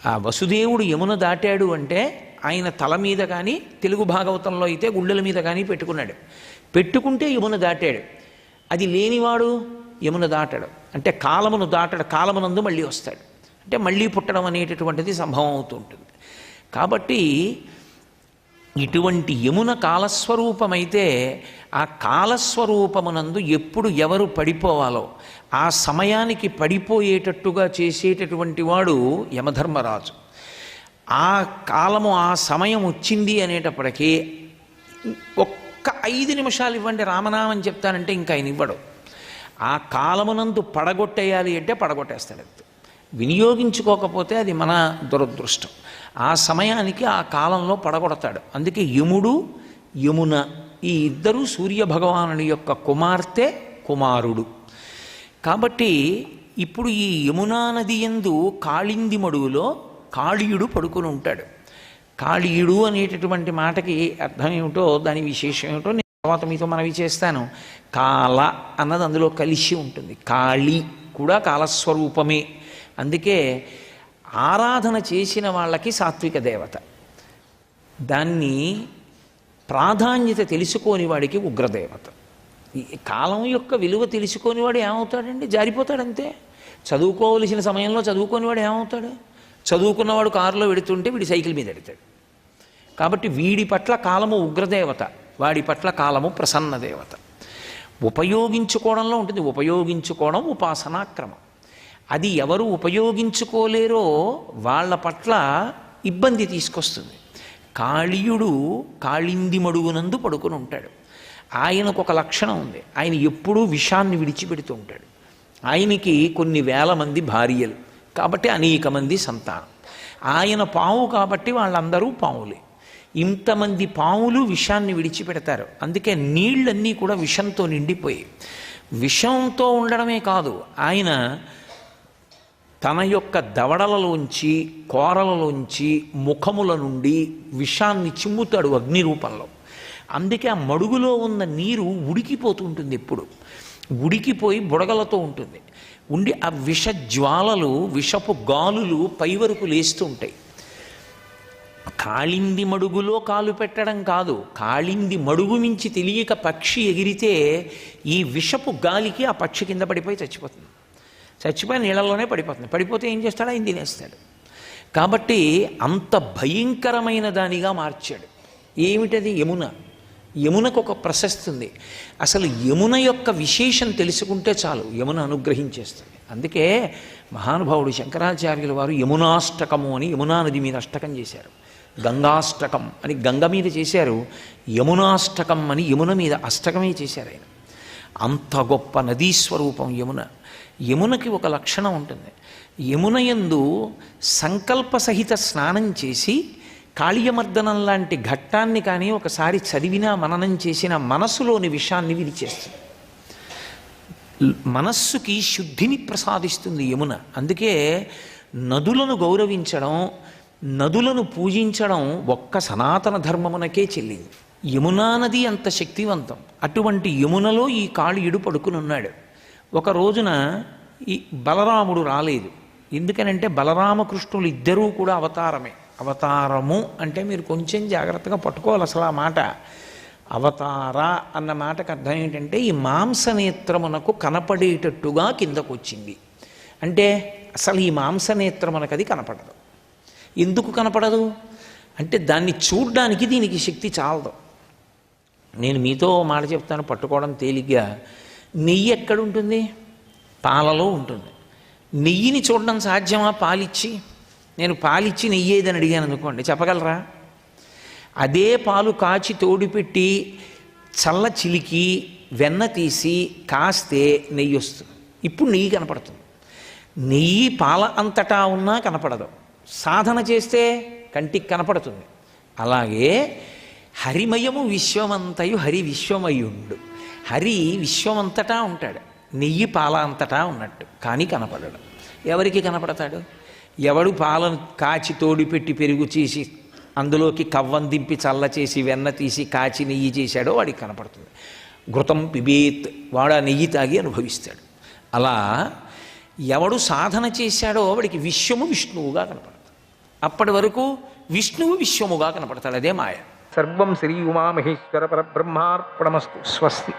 ఆ వసుదేవుడు యమున దాటాడు అంటే ఆయన తల మీద కానీ తెలుగు భాగవతంలో అయితే గుళ్ళల మీద కానీ పెట్టుకున్నాడు. పెట్టుకుంటే యమున దాటాడు. అది లేనివాడు యమున దాటాడు అంటే కాలమును దాటాడు, కాలమునందు మళ్ళీ వస్తాడు అంటే మళ్ళీ పుట్టడం అనేటటువంటిది సంభవం అవుతూ ఉంటుంది. కాబట్టి ఇటువంటి యమున కాలస్వరూపమైతే ఆ కాలస్వరూపమునందు ఎప్పుడు ఎవరు పడిపోవాలో ఆ సమయానికి పడిపోయేటట్టుగా చేసేటటువంటి వాడు యమధర్మరాజు. ఆ కాలము ఆ సమయం వచ్చింది అనేటప్పటికీ ఒక్క 5 నిమిషాలు ఇవ్వండి రామనామం చెప్తానంటే ఇంకా ఆయన ఇవ్వడు. ఆ కాలమునందు పడగొట్టేయాలి అంటే పడగొట్టేస్తాడు. వినియోగించుకోకపోతే అది మన దురదృష్టం. ఆ సమయానికి ఆ కాలంలో పడగొడతాడు. అందుకే యముడు యమున ఈ ఇద్దరు సూర్యభగవానుని యొక్క కుమార్తె కుమారుడు. కాబట్టి ఇప్పుడు ఈ యమునా నది యందు కాళింది మడుగులో కాళీయుడు పడుకుని ఉంటాడు. కాళీయుడు అనేటటువంటి మాటకి అర్థం ఏమిటో దాని విశేషం ఏమిటో నేను తర్వాత మీతో మనవి చేస్తాను. కాల అన్నది అందులో కలిసి ఉంటుంది. కాళీ కూడా కాలస్వరూపమే. అందుకే ఆరాధన చేసిన వాళ్ళకి సాత్విక దేవత, దాన్ని ప్రాధాన్యత తెలుసుకోని వాడికి ఉగ్రదేవత. ఈ కాలం యొక్క విలువ తెలుసుకోని వాడు ఏమవుతాడండి? జారిపోతాడంతే. చదువుకోవలసిన సమయంలో చదువుకోని వాడు ఏమవుతాడు? చదువుకున్నవాడు కారులో వెడుతుంటే వీడి సైకిల్ మీద ఎడతాడు. కాబట్టి వీడి పట్ల కాలము ఉగ్రదేవత, వాడి పట్ల కాలము ప్రసన్న దేవత. ఉపయోగించుకోవడంలో ఉంటుంది. ఉపయోగించుకోవడం ఉపాసనాక్రమం. అది ఎవరు ఉపయోగించుకోలేరో వాళ్ళ పట్ల ఇబ్బంది తీసుకొస్తుంది. కాళీయుడు కాళింది మడుగునందు పడుకుని ఉంటాడు. ఆయనకు ఒక లక్షణం ఉంది. ఆయన ఎప్పుడూ విషాన్ని విడిచిపెడుతూ ఉంటాడు. ఆయనకి కొన్ని వేల మంది భార్యలు కాబట్టి అనేక మంది సంతానం. ఆయన పాము కాబట్టి వాళ్ళందరూ పాములే. ఇంతమంది పాములు విషాన్ని విడిచిపెడతారు. అందుకే నీళ్ళన్నీ కూడా విషంతో నిండిపోయి, విషంతో ఉండడమే కాదు, ఆయన తన యొక్క దవడలలోంచి కోరలలోంచి ముఖముల నుండి విషాన్ని చిమ్ముతాడు అగ్ని రూపంలో. అందుకే ఆ మడుగులో ఉన్న నీరు ఉడికిపోతుంటుంది. ఎప్పుడు ఉడికిపోయి బుడగలతో ఉంటుంది. ఉండి ఆ విష జ్వాలలు, విషపు గాలులు పై వరకు లేస్తూ ఉంటాయి. కాళింది మడుగులో కాలు పెట్టడం కాదు, కాళింది మడుగు మించి తెలియక పక్షి ఎగిరితే ఈ విషపు గాలికి ఆ పక్షి కింద పడిపోయి చచ్చిపోతుంది. చచ్చిపోయి నీళ్ళలోనే పడిపోతుంది. పడిపోతే ఏం చేస్తాడు? ఆయన తినేస్తాడు. కాబట్టి అంత భయంకరమైన దానిగా మార్చాడు. ఏమిటది? యమున. యమునకు ఒక ప్రశస్తి ఉంది. అసలు యమున యొక్క విశేషం తెలుసుకుంటే చాలు, యమున అనుగ్రహించేస్తుంది. అందుకే మహానుభావుడు శంకరాచార్యుల వారు యమునాష్టకము అని యమునా నది మీద అష్టకం చేశారు. గంగాష్టకం అని గంగ మీద చేశారు, యమునాష్టకం అని యమున మీద అష్టకమే చేశారు ఆయన. అంత గొప్ప నదీ స్వరూపం యమున. యమునకి ఒక లక్షణం ఉంటుంది. యమున యందు సంకల్ప సహిత స్నానం చేసి కాళీయమర్దనం లాంటి ఘట్టాన్ని కానీ ఒకసారి చదివినా మననం చేసిన మనస్సులోని విషాన్ని విడిచేస్తుంది. మనస్సుకి శుద్ధిని ప్రసాదిస్తుంది యమున. అందుకే నదులను గౌరవించడం, నదులను పూజించడం ఒక్క సనాతన ధర్మమునకే చెల్లింది. యమునా నది అంత శక్తివంతం. అటువంటి యమునలో ఈ కాళీయుడు పడుకుని ఉన్నాడు. ఒక రోజున ఈ బలరాముడు రాలేదు. ఎందుకనంటే బలరామకృష్ణులు ఇద్దరూ కూడా అవతారమే. అవతారము అంటే మీరు కొంచెం జాగ్రత్తగా పట్టుకోవాలి అసలు ఆ మాట. అవతార అన్న మాటకు అర్థం ఏంటంటే ఈ మాంసనేత్రమునకు కనపడేటట్టుగా కిందకు వచ్చింది అంటే అసలు ఈ మాంసనేత్రమునకు అది కనపడదు. ఎందుకు కనపడదు అంటే దాన్ని చూడ్డానికి దీనికి శక్తి చాలదు. నేను మీతో మాట చెప్తాను, పట్టుకోవడం తేలిగ్గా. నెయ్యి ఎక్కడుంటుంది? పాలలో ఉంటుంది. నెయ్యిని చూడడం సాధ్యమా? పాలిచ్చి నేను పాలిచ్చి నెయ్యి ఏదని అడిగాను అనుకోండి, చెప్పగలరా? అదే పాలు కాచి తోడిపెట్టి చల్ల చిలికి వెన్న తీసి కాస్తే నెయ్యి వస్తుంది. ఇప్పుడు నెయ్యి కనపడుతుంది. నెయ్యి పాల అంతటా ఉన్నా కనపడదు. సాధన చేస్తే కంటికి కనపడుతుంది. అలాగే హరిమయము విశ్వమంతయు హరి విశ్వమయుండు. హరి విశ్వమంతటా ఉంటాడు, నెయ్యి పాల అంతటా ఉన్నట్టు, కానీ కనపడడు. ఎవరికి కనపడతాడు? ఎవడు పాలను కాచి తోడిపెట్టి పెరుగు చేసి అందులోకి కవ్వం దింపి చల్ల చేసి వెన్న తీసి కాచి నెయ్యి చేశాడో వాడికి కనపడుతుంది. ఘృతం పిబేత్, వాడు ఆ నెయ్యి తాగి అనుభవిస్తాడు. అలా ఎవడు సాధన చేశాడో వాడికి విశ్వము విష్ణువుగా కనపడుతుంది. అప్పటి వరకు విష్ణువు విశ్వముగా కనపడతాడు. అదే మాయ. సర్వం శ్రీ ఉమామహేశ్వర పరబ్రహ్మార్పణమస్తు. స్వస్తి.